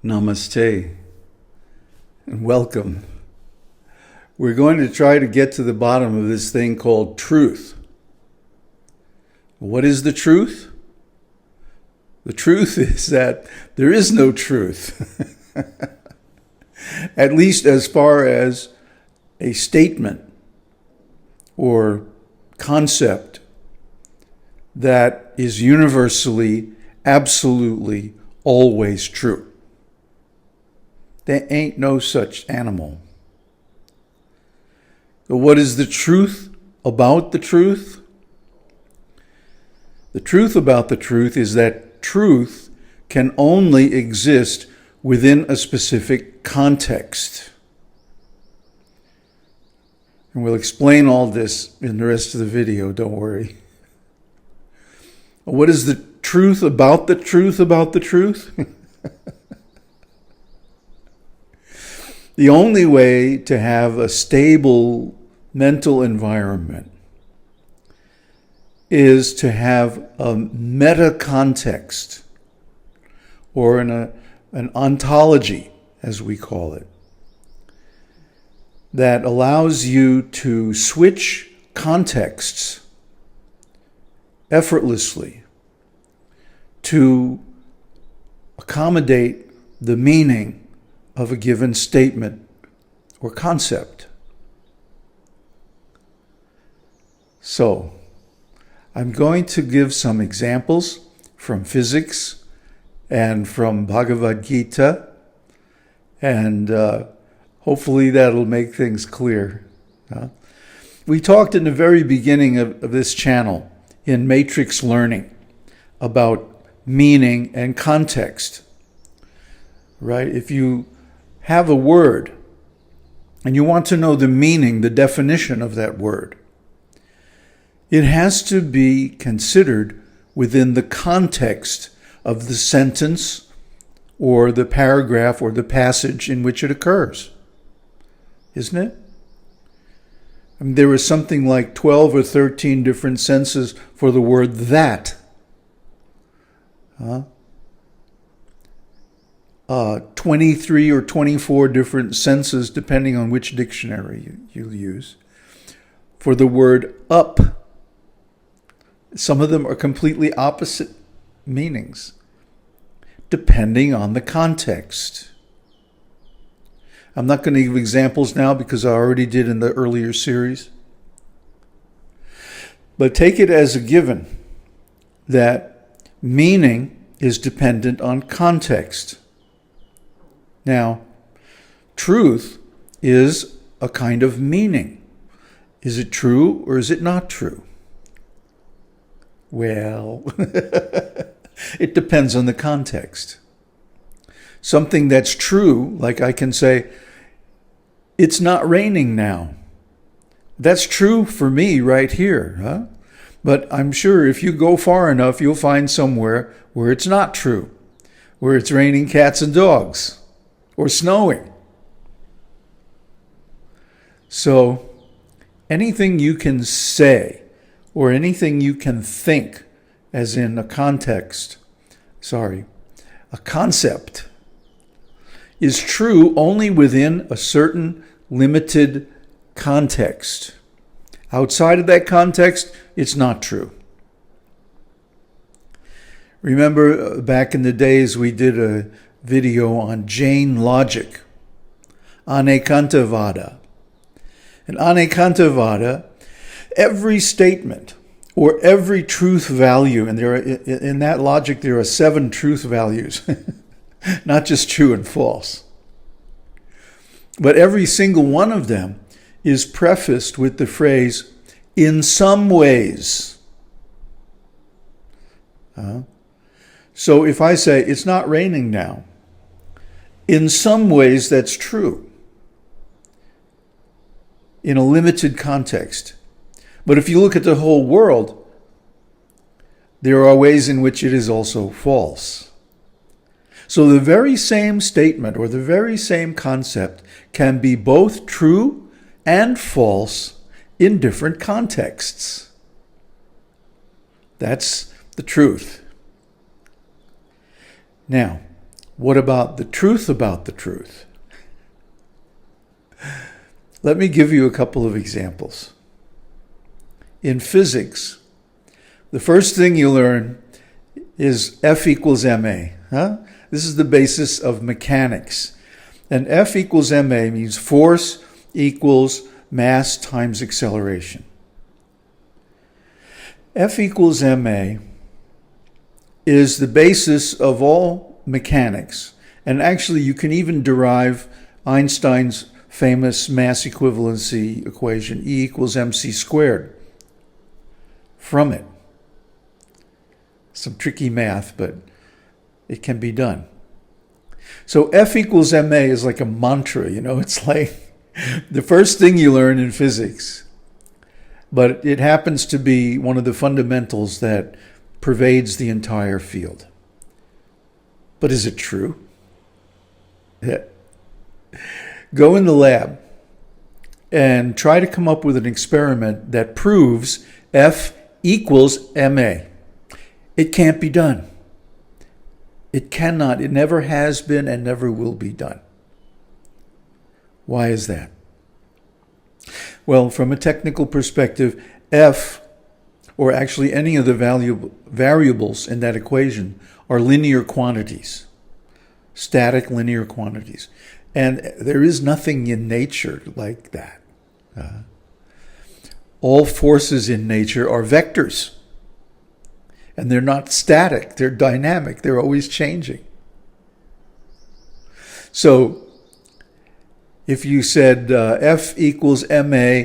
Namaste and welcome. We're going to try to get to the bottom of this thing called truth. What is the truth? The truth is that there is no truth, at least as far as a statement or concept that is universally, absolutely, always true. There ain't no such animal. So what is the truth about the truth? The truth about the truth is that truth can only exist within a specific context. And we'll explain all this in the rest of the video, don't worry. What is the truth about the truth about the truth? The only way to have a stable mental environment is to have a meta-context, or an ontology, as we call it, that allows you to switch contexts effortlessly to accommodate the meaning of a given statement or concept. So, I'm going to give some examples from physics and from Bhagavad Gita, and hopefully that'll make things clear. We talked in the very beginning of this channel in Matrix Learning about meaning and context, right? If you have a word and you want to know the meaning, the definition of that word, it has to be considered within the context of the sentence or the paragraph or the passage in which it occurs, isn't it? I mean, there is something like 12 or 13 different senses for the word that. 23 or 24 different senses, depending on which dictionary you use, for the word up. Some of them are completely opposite meanings, depending on the context. I'm not going to give examples now because I already did in the earlier series. But take it as a given that meaning is dependent on context. Now, truth is a kind of meaning. Is it true or is it not true? Well, it depends on the context. Something that's true, like I can say, it's not raining now. That's true for me right here, huh? But I'm sure if you go far enough, you'll find somewhere where it's not true, where it's raining cats and dogs, or snowing. So anything you can say or anything you can think, as in a concept, is true only within a certain limited context. Outside of that context, it's not true. Remember back in the days we did a video on Jain logic, Ājñā-cakra. In Ājñā-cakra, every statement or every truth value, and in that logic there are 7 truth values, not just true and false, but every single one of them is prefaced with the phrase, in some ways. So if I say, it's not raining now, in some ways that's true, in a limited context. But if you look at the whole world, there are ways in which it is also false. So the very same statement or the very same concept can be both true and false in different contexts. That's the truth. Now, What about the truth about the truth? Let me give you a couple of examples. In physics, the first thing you learn is F equals ma. This is the basis of mechanics. And F equals ma means force equals mass times acceleration. F equals ma is the basis of all mechanics. And actually, you can even derive Einstein's famous mass equivalency equation, E equals mc squared, from it. Some tricky math, but it can be done. So F equals ma is like a mantra, it's like the first thing you learn in physics. But it happens to be one of the fundamentals that pervades the entire field. But is it true? Yeah. Go in the lab and try to come up with an experiment that proves F equals ma. It can't be done. It cannot. It never has been and never will be done. Why is that? Well, from a technical perspective, F, or actually any of the variables in that equation, are linear quantities, static linear quantities. And there is nothing in nature like that. All forces in nature are vectors. And they're not static, they're dynamic, they're always changing. So, if you said F equals ma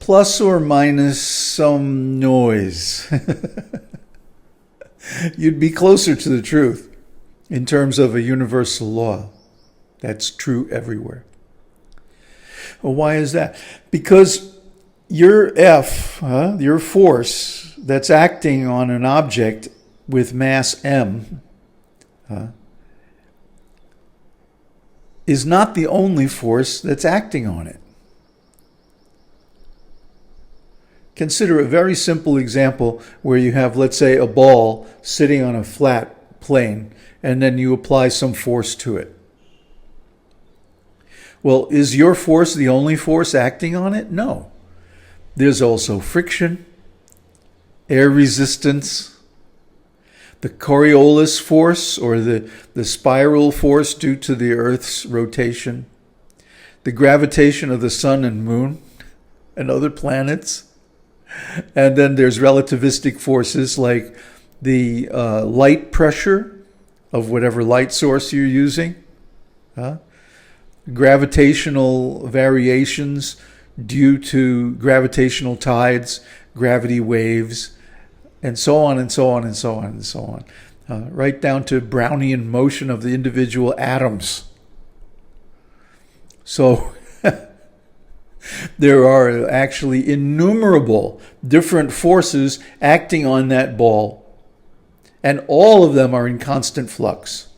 plus or minus some noise, you'd be closer to the truth in terms of a universal law. That's true everywhere. Well, why is that? Because your F, your force that's acting on an object with mass m, is not the only force that's acting on it. Consider a very simple example where you have, let's say, a ball sitting on a flat plane, and then you apply some force to it. Well, is your force the only force acting on it? No. There's also friction, air resistance, the Coriolis force, or the spiral force due to the Earth's rotation, the gravitation of the sun and moon and other planets. And then there's relativistic forces like the light pressure of whatever light source you're using, gravitational variations due to gravitational tides, gravity waves, and so on and so on and so on and so on, right down to Brownian motion of the individual atoms. So there are actually innumerable different forces acting on that ball, and all of them are in constant flux.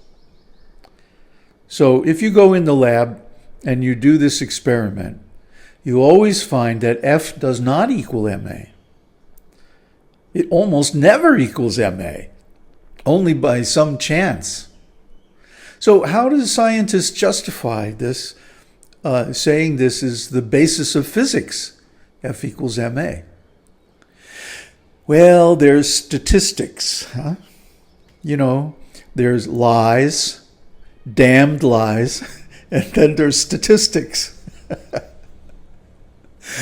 So if you go in the lab and you do this experiment, you always find that F does not equal ma. It almost never equals ma, only by some chance. So how do scientists justify this, saying this is the basis of physics, F equals ma? Well, there's statistics. There's lies, damned lies, and then there's statistics.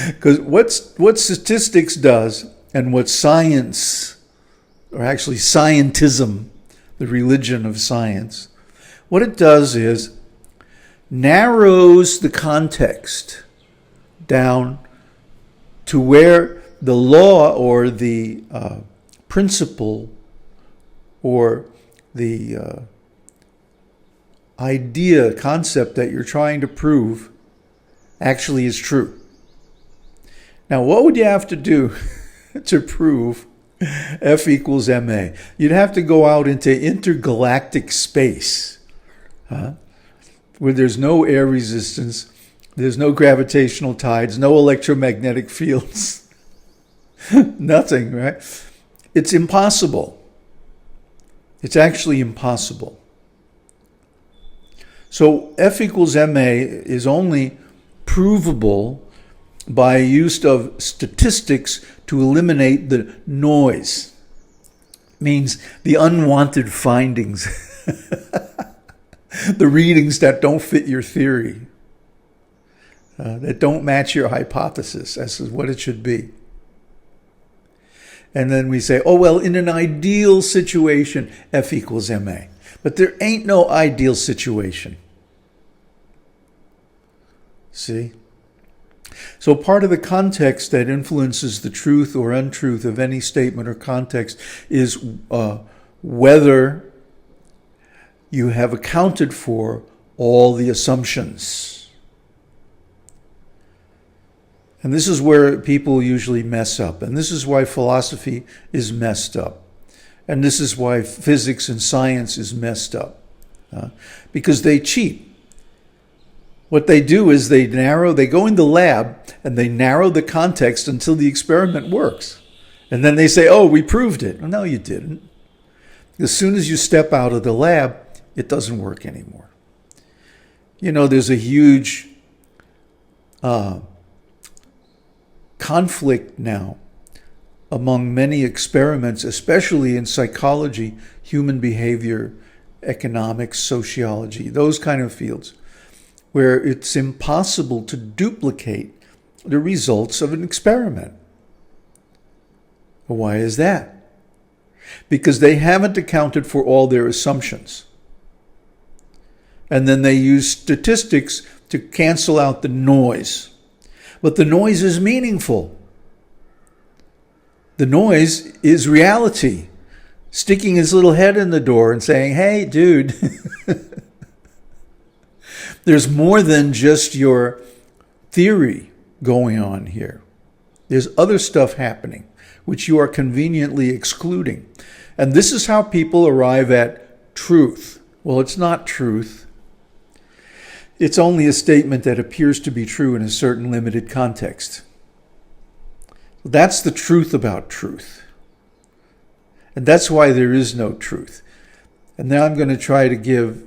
Because what statistics does, and what science, or actually scientism, the religion of science, what it does is narrows the context down to where the law or the principle or the idea, concept that you're trying to prove actually is true. Now, what would you have to do to prove F equals ma? You'd have to go out into intergalactic space, where there's no air resistance, there's no gravitational tides, no electromagnetic fields, nothing, right? It's impossible. It's actually impossible. So F equals ma is only provable by use of statistics to eliminate the noise. Means the unwanted findings, the readings that don't fit your theory, that don't match your hypothesis. This is what it should be. And then we say, oh, well, in an ideal situation, F equals ma. But there ain't no ideal situation. See? So part of the context that influences the truth or untruth of any statement or context is whether you have accounted for all the assumptions. And this is where people usually mess up. And this is why philosophy is messed up. And this is why physics and science is messed up. Because they cheat. What they do is they go in the lab and they narrow the context until the experiment works. And then they say, oh, we proved it. Well, no, you didn't. As soon as you step out of the lab, it doesn't work anymore. You know, there's a huge conflict now among many experiments, especially in psychology, human behavior, economics, sociology, those kind of fields, where it's impossible to duplicate the results of an experiment. Why is that? Because they haven't accounted for all their assumptions. And then they use statistics to cancel out the noise. But the noise is meaningful. The noise is reality. Sticking his little head in the door and saying, hey, dude, there's more than just your theory going on here. There's other stuff happening, which you are conveniently excluding. And this is how people arrive at truth. Well, it's not truth. It's only a statement that appears to be true in a certain limited context. That's the truth about truth. And that's why there is no truth. And now I'm going to try to give,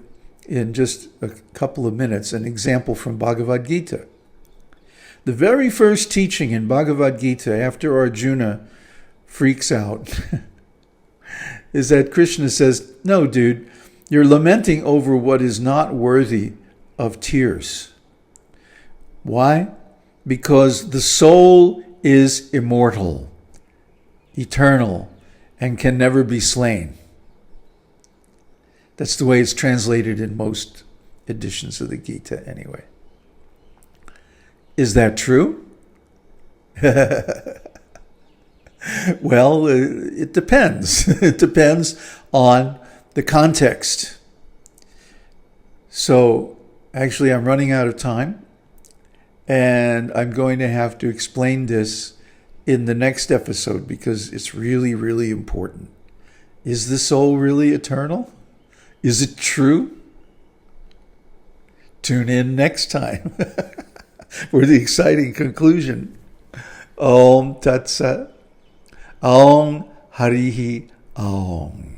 in just a couple of minutes, an example from Bhagavad Gita. The very first teaching in Bhagavad Gita, after Arjuna freaks out, is that Krishna says, no, dude, you're lamenting over what is not worthy of tears. Why? Because the soul is immortal, eternal, and can never be slain. That's the way it's translated in most editions of the Gita anyway. Is that true? Well, it depends. It depends on the context. So, actually, I'm running out of time, and I'm going to have to explain this in the next episode because it's really, really important. Is the soul really eternal? Is it true? Tune in next time for the exciting conclusion. Om Tat Sat. Om Harihi Om.